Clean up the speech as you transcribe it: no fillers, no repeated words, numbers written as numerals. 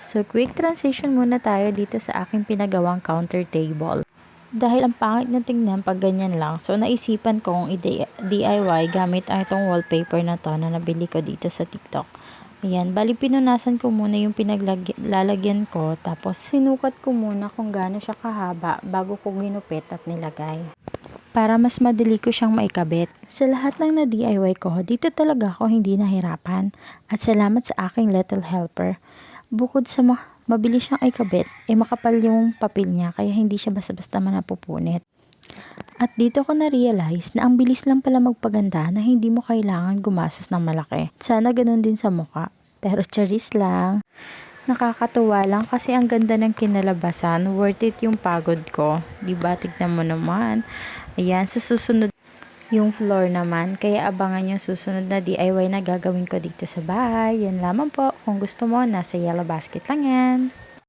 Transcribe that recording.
So, quick transition muna tayo dito sa aking pinagawang counter table. Dahil ang pangit na tingnan pag ganyan lang, so naisipan kong DIY gamit itong wallpaper na to na nabili ko dito sa TikTok. Ayan, bali pinunasan ko muna yung pinaglalagyan ko, tapos sinukat ko muna kung gaano siya kahaba bago ko ginupit at nilagay. Para mas madali ko siyang maikabit. Sa lahat ng na-DIY ko, dito talaga ako hindi nahirapan. At salamat sa aking little helper. Bukod sa mabilis siyang ikabit, makapal yung papel niya kaya hindi siya basta-basta manapupunit. At dito ko na-realize na ang bilis lang pala magpaganda na hindi mo kailangan gumastos ng malaki. Sana ganun din sa mukha. Pero charis lang. Nakakatuwa lang kasi ang ganda ng kinalabasan. Worth it yung pagod ko. Diba? Tignan mo naman. Ayan, sa susunod yung floor naman. Kaya abangan yung susunod na DIY na gagawin ko dito sa bahay. Yan lamang po. Kung gusto mo, nasa yellow basket lang yan.